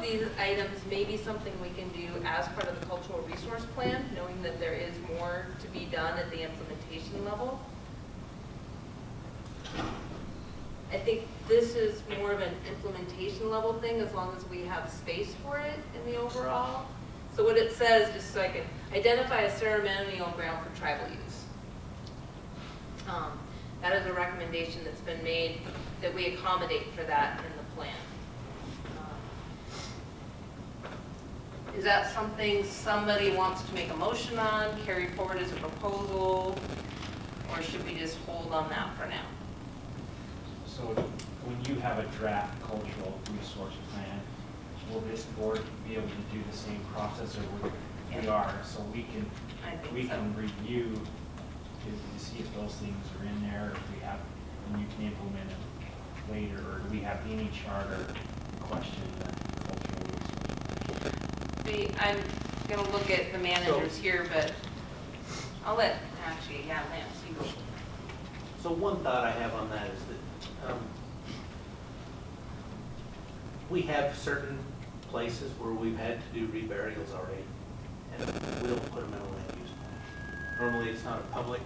these items may be something we can do as part of the cultural resource plan, knowing that there is more to be done at the implementation level. I think this is more of an implementation level thing as long as we have space for it in the overall. So what it says, just so I can identify a ceremonial ground for tribal use. That is a recommendation that's been made that we accommodate for that in the plan. Is that something somebody wants to make a motion on, carry forward as a proposal, or should we just hold on that for now? So when you have a draft cultural resource plan, will this board be able to do the same process, or we are, so we can review to see if those things are in there, or if we have, and you can implement it later, or do we have any charter question the cultural resource plan? I'm gonna look at the managers here, but I'll let, actually, yeah, Lance, you go. So one thought I have on that is that we have certain places where we've had to do reburials already, and we don't put them in a land use plan. Normally, it's not a public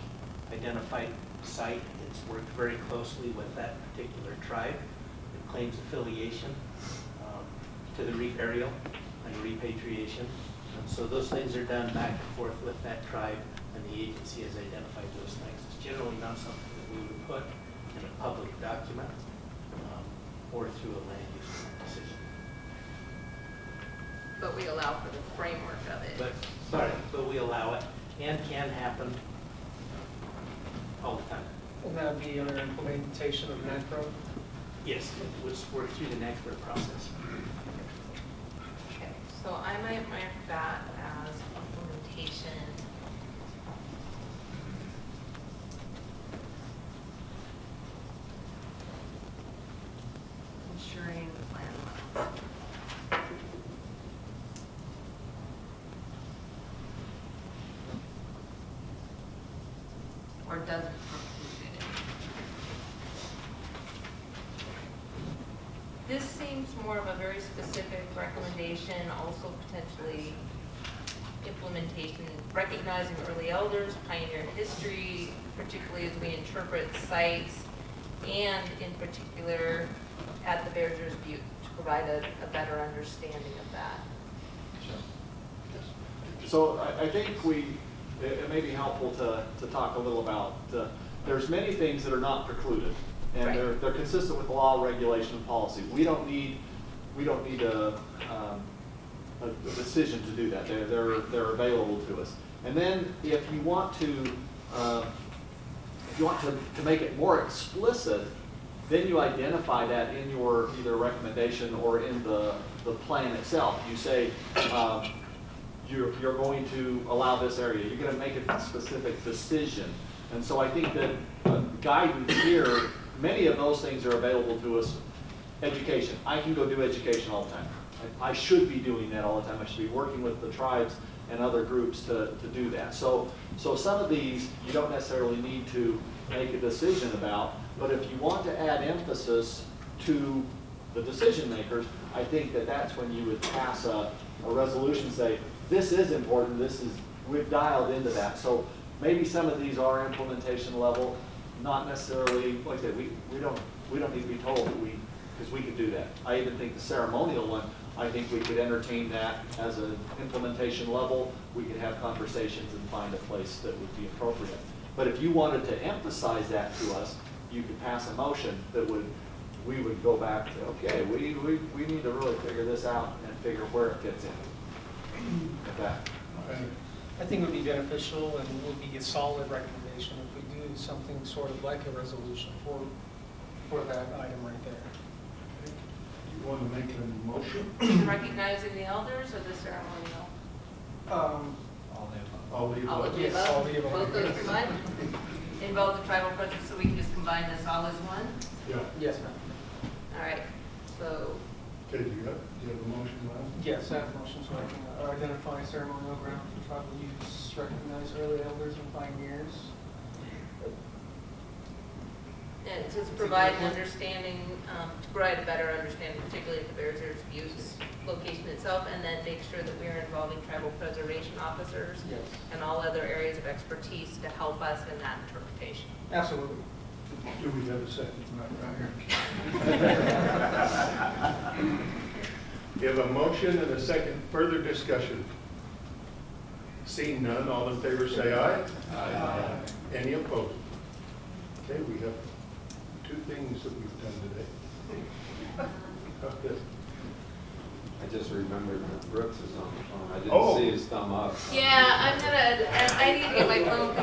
identified site. It's worked very closely with that particular tribe. It claims affiliation to the reburial and repatriation. And so those things are done back and forth with that tribe, and the agency has identified those things. It's generally not something that we would put in a public document or through a land use decision. But we allow for the framework of it. But we allow it, and can happen all the time. Will that be under implementation of NACRO? Yes, it was worked through the NACRO process. Okay, so I might mark that as implementation. Ensuring the plan allows. Or doesn't preclude it. This seems more of a very specific recommendation, also potentially implementation, recognizing early elders, pioneer history, particularly as we interpret sites, and in particular at the Bear Butte to provide a better understanding of that. So I think it may be helpful to talk a little about, there's many things that are not precluded, and right. they're consistent with the law, regulation, and policy. We don't need a decision to do that. They're available to us. And then if you want to make it more explicit, then you identify that in your either recommendation or in the plan itself. You say you're going to allow this area. You're going to make a specific decision. And so I think that guidance here, many of those things are available to us. Education. I can go do education all the time. I should be doing that all the time. I should be working with the tribes and other groups to do that. So some of these you don't necessarily need to make a decision about, but if you want to add emphasis to the decision makers, I think that's when you would pass a resolution, say, this is important, we've dialed into that. So maybe some of these are implementation level, not necessarily, like I said, we don't need to be told that because we could do that. I even think the ceremonial one, I think we could entertain that as an implementation level. We could have conversations and find a place that would be appropriate. But if you wanted to emphasize that to us, you could pass a motion that we would go back to, okay, we need to really figure this out and figure where it fits in. With that. Okay. I think it would be beneficial and would be a solid recommendation if we do something sort of like a resolution for that item right there. You want to make a motion? Recognizing the elders or the ceremonial? All the All of the Yes, above? all the above. Both those combined? Involve the tribal project, so we can just combine this all as one? Yeah. Yes, ma'am. All right, so Okay, do you have a motion, Lance? Yes, I have a motion so I can identify ceremonial ground for tribal use, recognize early elders and pioneers. And to provide an understanding, to provide a better understanding, particularly of the Bears Ears Buttes location itself, and then make sure that we are involving tribal preservation officers Yes, and all other areas of expertise to help us in that interpretation. absolutely. Do we have a second? We have a motion and a second. Further discussion? Seeing none, all in favor say aye. Aye. Any opposed? Okay, we have two things that we've done today. Okay. I just remembered that Brooks is on the phone. I Oh. didn't see his thumb up. Yeah, I need to get my phone.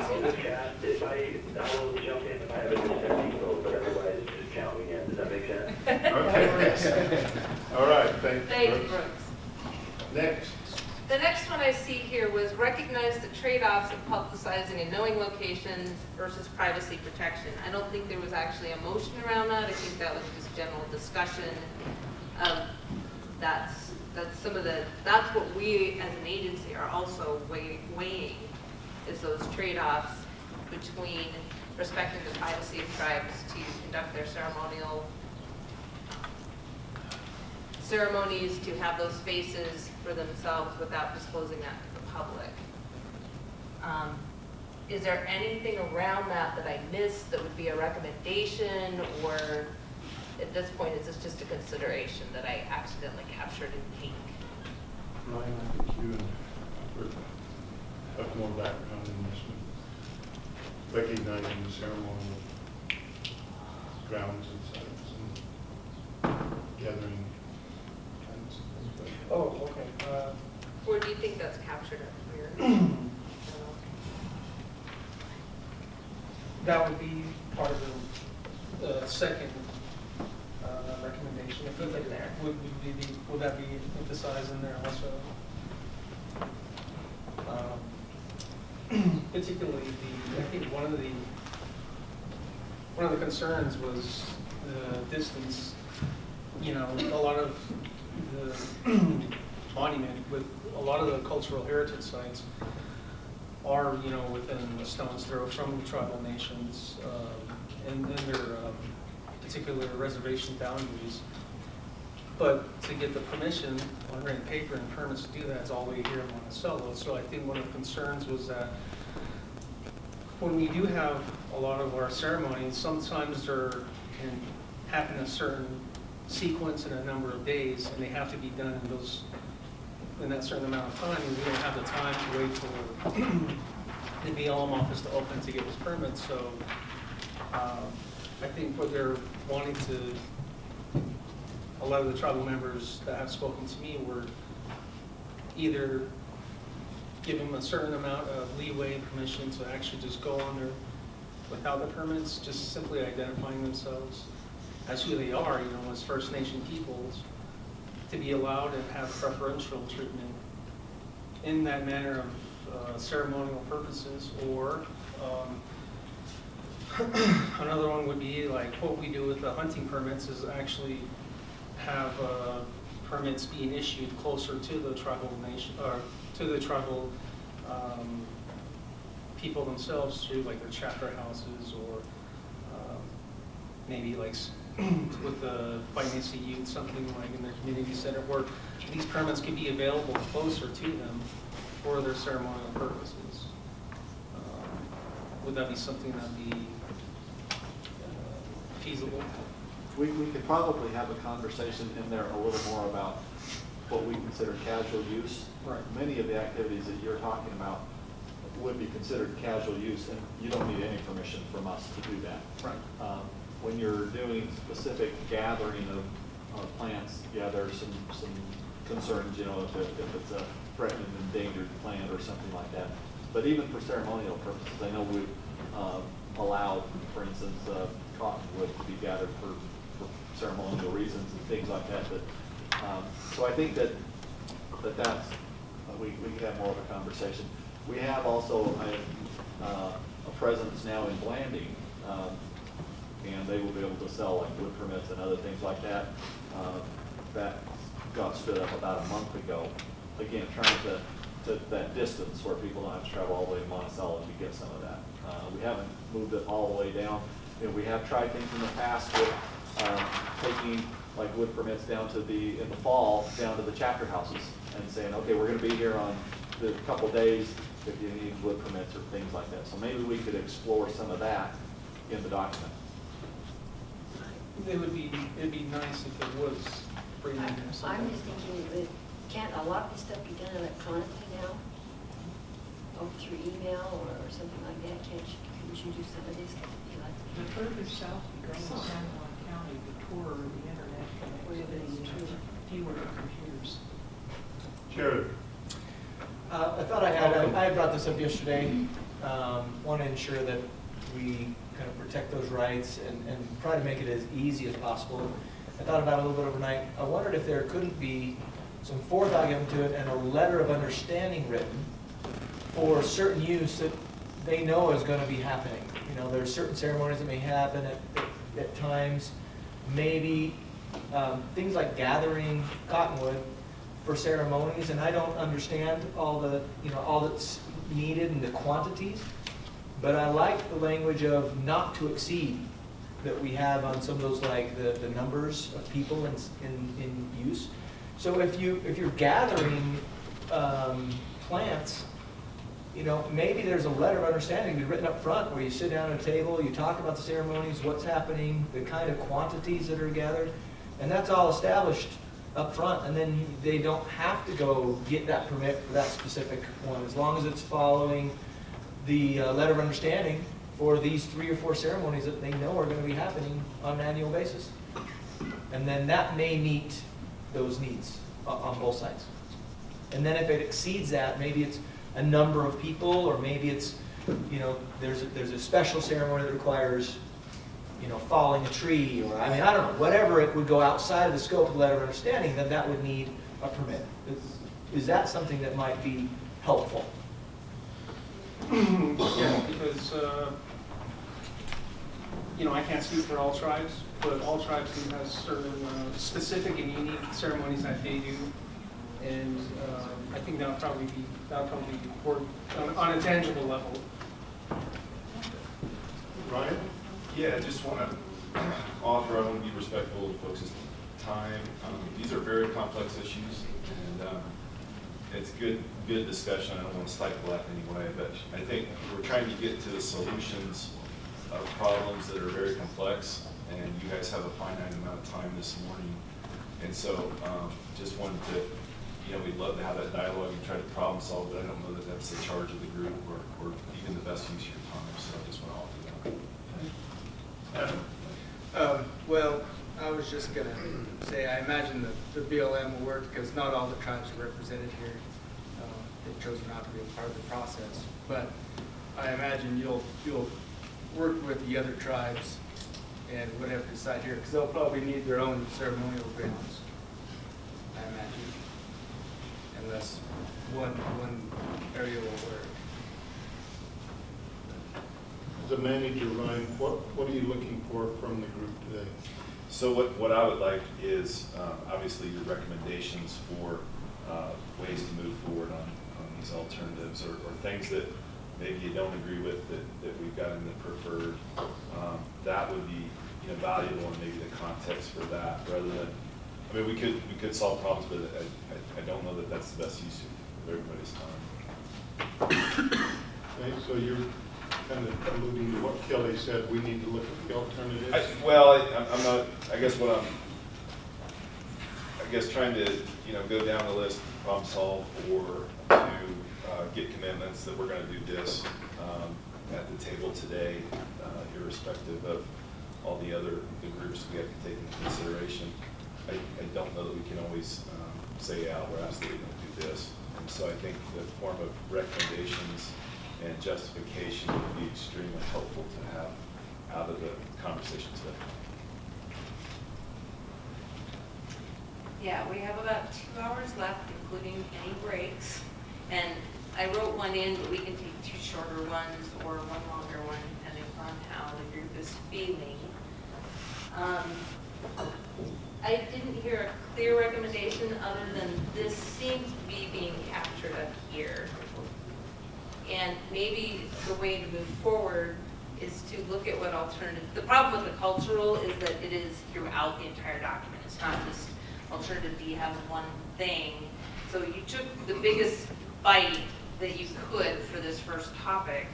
If I will jump in if I have a dissenting vote, but otherwise just count me in. Does that make sense? Okay. All right, thanks. Thank you, Brooks. Brooks. Next. The next one I see here was recognize the trade-offs of publicizing and knowing locations versus privacy protection. I don't think there was actually a motion around that. I think that was just general discussion of that's what we as an agency are also weighing is those trade-offs between respecting the privacy of tribes to conduct their ceremonies, to have those spaces for themselves without disclosing that to the public. Is there anything around that that I missed that would be a recommendation, or at this point, is this just a consideration that I accidentally captured in pink? Ryan, I think you and Bert have more background in this one. Recognizing the ceremonial grounds and sites and gathering kinds of things like that. Oh, okay. Or do you think that's captured up here? That would be part of the second recommendation. If Leave it there. Would that be emphasized in there also? Particularly I think one of the concerns was the distance. You know, a lot of the monument with a lot of the cultural heritage sites are, you know, within a stone's throw from tribal nations and their particular reservation boundaries. But to get the permission on written paper and permits to do that is all the way here in Monticello. So I think one of the concerns was that when we do have a lot of our ceremonies, sometimes they're can happen in a certain sequence in a number of days, and they have to be done in that certain amount of time, and we don't have the time to wait for the BLM office to open to get this permit. So I think what they're wanting to, a lot of the tribal members that have spoken to me were either give them a certain amount of leeway and permission to actually just go on there without the permits, just simply identifying themselves as who they are, you know, as First Nation peoples, to be allowed and have preferential treatment in that manner of ceremonial purposes. Or another one would be like what we do with the hunting permits is actually have permits being issued closer to the tribal nation, or to the tribal people themselves through like their chapter houses, or maybe like with the Financial Youth, something like in their community center, where these permits could be available closer to them for their ceremonial purposes. Would that be something that'd be feasible? We could probably have a conversation in there a little more about what we consider casual use. Right. Many of the activities that you're talking about would be considered casual use, and you don't need any permission from us to do that. Right. When you're doing specific gathering of plants, yeah, there's some concerns, you know, if it's a threatened and endangered plant or something like that. But even for ceremonial purposes, I know we've allowed, for instance, cottonwood to be gathered for ceremonial reasons and things like that. So I think that's we can have more of a conversation. We have also a presence now in Blanding, and they will be able to sell like wood permits and other things like that. That got stood up about a month ago. Again, trying to that distance where people don't have to travel all the way to Monticello to get some of that. We haven't moved it all the way down. You know, we have tried things in the past with taking like wood permits down to in the fall, down to the chapter houses and saying, okay, we're gonna be here on the couple days if you need wood permits or things like that. So maybe we could explore some of that in the document. It'd be nice if it was bringing in I'm something. just thinking, that can't a lot of this stuff be done electronically now? Or through email or something like that? Couldn't you do some of this stuff? The further south you go in San Juan County, the poorer the internet connectivity, fewer computers. Jared? I thought I had brought this up yesterday. Want to ensure that we kind of protect those rights and try to make it as easy as possible. I thought about it a little bit overnight. I wondered if there couldn't be some forethought given to it and a letter of understanding written for certain use that they know is going to be happening. You know, there are certain ceremonies that may happen at times. Maybe things like gathering cottonwood for ceremonies, and I don't understand all the, all that's needed and the quantities, but I like the language of not to exceed that we have on some of those, like the numbers of people in use. So if you're gathering plants, maybe there's a letter of understanding to be written up front where you sit down at a table, you talk about the ceremonies, what's happening, the kind of quantities that are gathered, and that's all established up front, and then they don't have to go get that permit for that specific one, as long as it's following the letter of understanding for these 3 or 4 ceremonies that they know are going to be happening on an annual basis. And then that may meet those needs on both sides. And then if it exceeds that, maybe it's a number of people, or maybe it's, there's a special ceremony that requires, falling a tree, or I don't know, whatever it would go outside of the scope of the letter of understanding, then that would need a permit. Is that something that might be helpful? Yeah, because, I can't speak for all tribes, but all tribes do have certain specific and unique ceremonies that they do. And I think that'll probably be important on a tangible level. Ryan? Yeah, I just want to offer, I want to be respectful of folks' time. These are very complex issues, and it's good discussion. I don't want to stifle that in any way, but I think we're trying to get to the solutions of problems that are very complex, and you guys have a finite amount of time this morning. And so just wanted to, we'd love to have that dialogue and try to problem solve, but I don't know that that's the charge of the group or even the best use of your time, so I just want to offer that. Well, I was just going to say, I imagine that the BLM will work because not all the tribes are represented here. They've chosen not to be a part of the process. But I imagine you'll work with the other tribes and whatever decide here, because they'll probably need their own ceremonial grounds, I imagine, unless one area will work. As a manager, Ryan, what are you looking for from the group today? So what I would like is obviously your recommendations for ways to move forward on these alternatives, or things that maybe you don't agree with that we've got in the preferred. That would be valuable, and maybe the context for that, rather than, we could solve problems, but I don't know that that's the best use of everybody's time. Okay, so you're kind of alluding to what Kelly said, we need to look at the alternatives? I'm not, I guess what I'm trying to, go down the list, problem solve, or to get commitments that we're going to do this at the table today, irrespective of all the groups we have to take into consideration. I don't know that we can always say, yeah, we're absolutely going to do this. And so I think the form of recommendations and justification would be extremely helpful to have out of the conversation today. Yeah, we have about 2 hours left, including any breaks. And I wrote one in, but we can take 2 shorter ones or one longer one, depending on how the group is feeling. I didn't hear a clear recommendation other than this seems to be being captured up here. And maybe the way to move forward is to look at what alternative, the problem with the cultural is that it is throughout the entire document. It's not just alternative D has one thing. So you took the biggest bite that you could for this first topic.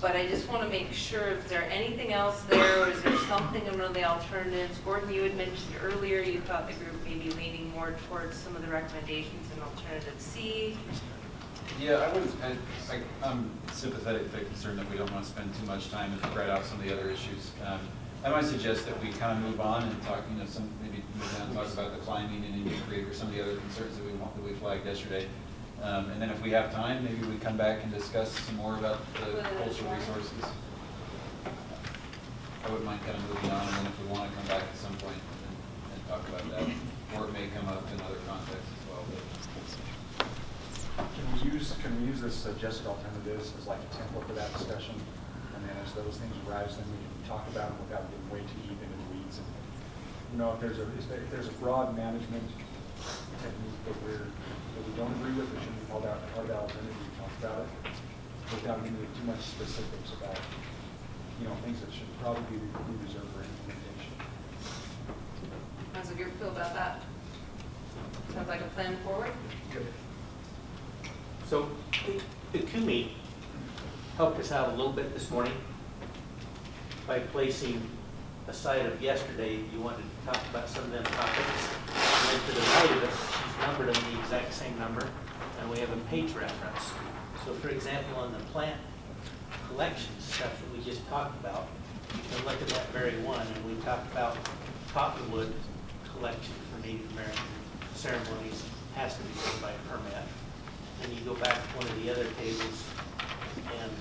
But I just want to make sure, is there anything else there, or is there something in one of the alternatives? Gordon, you had mentioned earlier you thought the group may be leaning more towards some of the recommendations in alternative C. Yeah, I'm sympathetic to the concern that we don't want to spend too much time and spread out some of the other issues. I might suggest that we kind of move on and talk, maybe move down and talk about the climbing and Indian Creek or some of the other concerns that we flagged yesterday. And then if we have time, maybe we come back and discuss some more about the cultural resources. I wouldn't mind kind of moving on, and then if we want to come back at some point and talk about that, or it may come up in other contexts as well. Can we use this suggested alternatives as like a template for that discussion? And then as those things arise, then we can talk about them without getting way too deep into the weeds. And, if there's a broad management technique that we don't agree with, it should be called out part of the alternative. We talk about it without getting into too much specifics about things that should probably be reserved for implementation. How's the group feel about that? Sounds like a plan forward? So the Kumi helped us out a little bit this morning by placing aside of yesterday, you wanted to talk about some of them topics. And then to the right of it, she's numbered them the exact same number, and we have a page reference. So for example, on the plant collection stuff that we just talked about, you can look at that very one, and we talked about cottonwood collection for Native American ceremonies has to be done by permit. And you go back to one of the other tables, and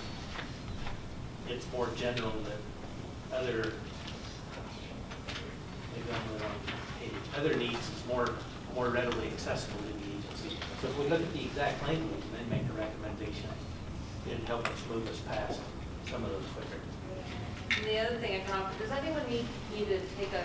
it's more general that other, maybe I'm on the wrong page, other needs is more readily accessible to the agency. So if we look at the exact language and then make a recommendation, it'd help us move us past some of those quicker. And the other thing I can offer, does anyone need to take a